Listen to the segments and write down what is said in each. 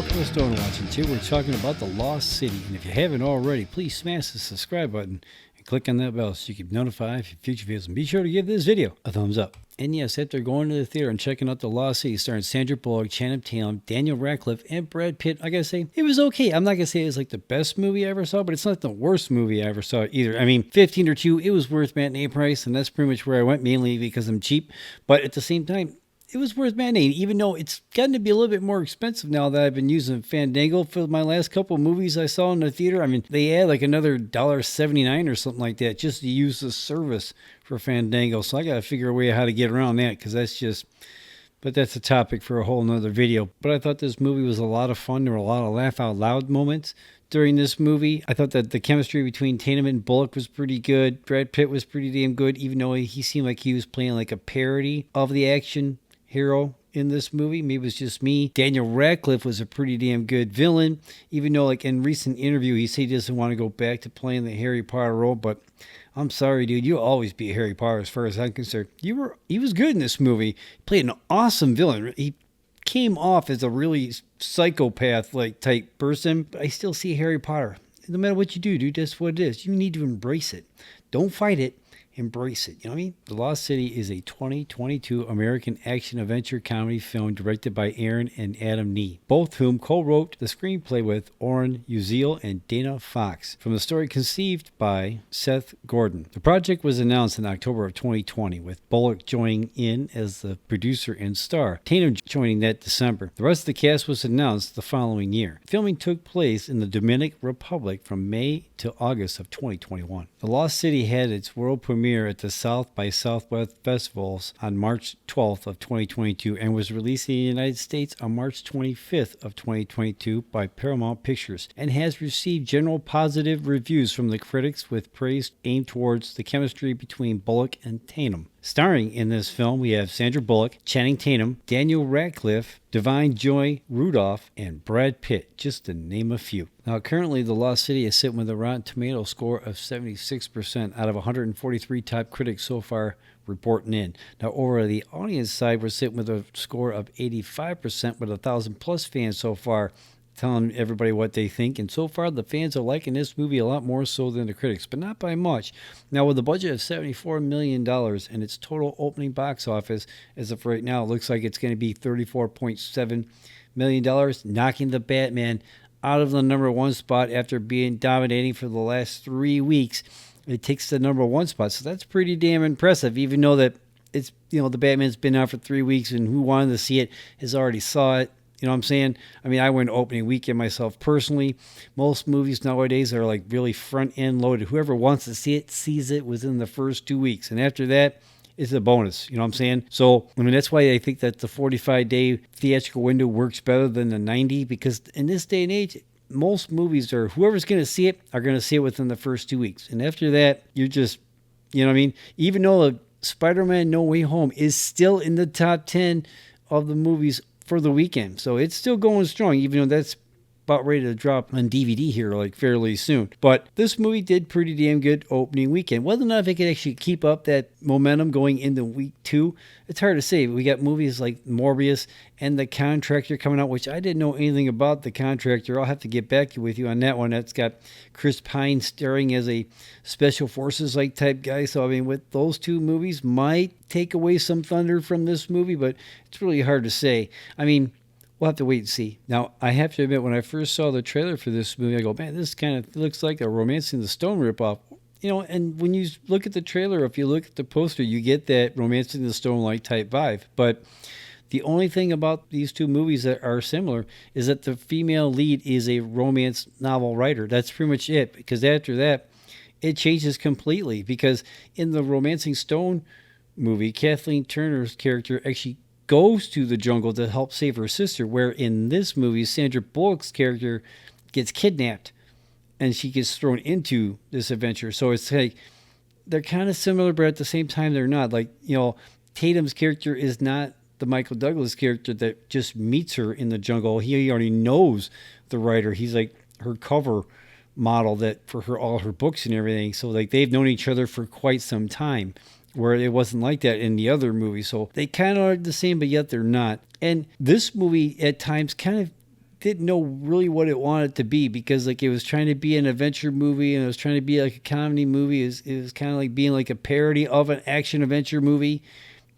Welcome to Stone Watching. Today we're talking about The Lost City. And if you haven't already, please smash the subscribe button and click on that bell so you can be notified of future videos. And be sure to give this video a thumbs up. And yes, after going to the theater and checking out The Lost City, starring Sandra Bullock, Channing Tatum, Daniel Radcliffe, and Brad Pitt, I gotta say, it was okay. I'm not gonna say it's like the best movie I ever saw, but it's not the worst movie I ever saw either. I mean, 15 or 2, it was worth matinee price, and that's pretty much where I went, mainly because I'm cheap. But at the same time, it was worth matinee, even though it's gotten to be a little bit more expensive now that I've been using Fandango for my last couple of movies I saw in the theater. I mean, they add like another $1.79 or something like that just to use the service for Fandango. So I got to figure a way how to get around that, because that's just, but that's a topic for a whole nother video. But I thought this movie was a lot of fun. There were a lot of laugh out loud moments during this movie. I thought that the chemistry between Tatum and Bullock was pretty good. Brad Pitt was pretty damn good, even though he seemed like he was playing like a parody of the action hero in this movie. Maybe it was just me. Daniel Radcliffe was a pretty damn good villain, even though like in recent interview he said he doesn't want to go back to playing the Harry Potter role. But I'm sorry, dude, you'll always be Harry Potter as far as I'm concerned. He was good in this movie. He played an awesome villain. He came off as a really psychopath like type person, but I still see Harry Potter. No matter what you do, dude, that's what it is. You need to embrace it. Don't fight it. Embrace it. You know what I mean? The Lost City is a 2022 American action-adventure comedy film directed by Aaron and Adam Nee, both whom co-wrote the screenplay with Oren, Uziel, and Dana Fox, from the story conceived by Seth Gordon. The project was announced in October of 2020, with Bullock joining in as the producer and star, Tatum joining that December. The rest of the cast was announced the following year. Filming took place in the Dominican Republic from May to August of 2021. The Lost City had its world premiere at the South by Southwest Festivals on March 12th of 2022 and was released in the United States on March 25th of 2022 by Paramount Pictures, and has received general positive reviews from the critics, with praise aimed towards the chemistry between Bullock and Tatum. Starring in this film, we have Sandra Bullock, Channing Tatum, Daniel Radcliffe, Divine Joy Rudolph, and Brad Pitt, just to name a few. Now, currently, The Lost City is sitting with a Rotten Tomatoes score of 76% out of 143 top critics so far reporting in. Now, over the audience side, we're sitting with a score of 85% with 1,000+ fans so far, telling everybody what they think. And so far, the fans are liking this movie a lot more so than the critics, but not by much. Now, with a budget of $74 million and its total opening box office, as of right now, it looks like it's going to be $34.7 million, knocking the Batman out of the #1 spot after being dominating for the last 3 weeks. It takes the #1 spot, so that's pretty damn impressive, even though that it's, the Batman's been out for 3 weeks, and who wanted to see it has already saw it. You know what I'm saying? I mean, I went opening weekend myself personally. Most movies nowadays are like really front end loaded. Whoever wants to see it sees it within the first 2 weeks. And after that, it's a bonus. You know what I'm saying? So, I mean, that's why I think that the 45-day theatrical window works better than the 90, because in this day and age, most movies are, whoever's going to see it are going to see it within the first 2 weeks. And after that, you're just, you know what I mean? Even though Spider-Man No Way Home is still in the top 10 of the movies for the weekend, so it's still going strong, even though that's about ready to drop on DVD here like fairly soon. But this movie did pretty damn good opening weekend. Whether or not if it could actually keep up that momentum going into week 2, it's hard to say. We got movies like Morbius and The Contractor coming out, which I didn't know anything about The Contractor. I'll have to get back with you on that one. That's got Chris Pine starring as a special forces like type guy. So I mean, with those two movies, might take away some thunder from this movie, but it's really hard to say. I mean, we'll have to wait and see. Now, I have to admit, when I first saw the trailer for this movie, I go, man, this kind of looks like a Romancing the Stone ripoff. And when you look at the trailer, if you look at the poster, you get that Romancing the Stone-like type vibe. But the only thing about these two movies that are similar is that the female lead is a romance novel writer. That's pretty much it, because after that, it changes completely. Because in the Romancing Stone movie, Kathleen Turner's character actually goes to the jungle to help save her sister, where in this movie, Sandra Bullock's character gets kidnapped and she gets thrown into this adventure. So it's like they're kind of similar, but at the same time they're not. Like, Tatum's character is not the Michael Douglas character that just meets her in the jungle. He already knows the writer. He's like her cover model that for her, all her books and everything. So like they've known each other for quite some time, where it wasn't like that in the other movie. So they kind of are the same, but yet they're not. And this movie at times kind of didn't know really what it wanted to be, because like it was trying to be an adventure movie and it was trying to be like a comedy movie. It was kind of like being like a parody of an action adventure movie.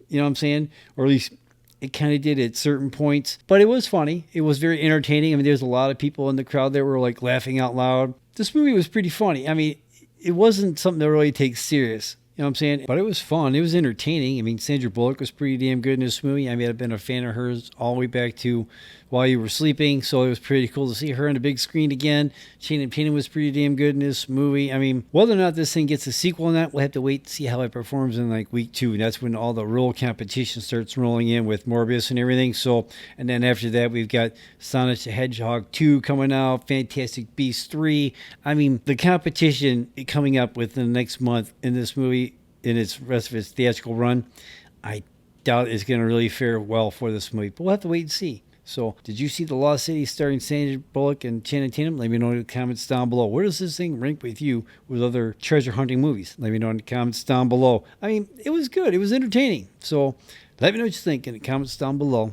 You know what I'm saying? Or at least it kind of did at certain points. But it was funny. It was very entertaining. I mean, there's a lot of people in the crowd that were like laughing out loud. This movie was pretty funny. I mean, it wasn't something that really takes serious. You know what I'm saying? But it was fun. It was entertaining. I mean, Sandra Bullock was pretty damn good in this movie. I mean, I've been a fan of hers all the way back to While You Were Sleeping, so it was pretty cool to see her on the big screen again. Channing Tatum was pretty damn good in this movie. I mean, whether or not this thing gets a sequel or not, we'll have to wait to see how it performs in like week 2. And that's when all the real competition starts rolling in with Morbius and everything. So, and then after that, we've got Sonic the Hedgehog 2 coming out, Fantastic Beasts 3. I mean, the competition coming up within the next month in this movie, in its rest of its theatrical run, I doubt it's going to really fare well for this movie. But we'll have to wait and see. So, did you see The Lost City starring Sandra Bullock and Channing Tatum? Let me know in the comments down below. Where does this thing rank with you with other treasure hunting movies? Let me know in the comments down below. I mean, it was good. It was entertaining. So, let me know what you think in the comments down below.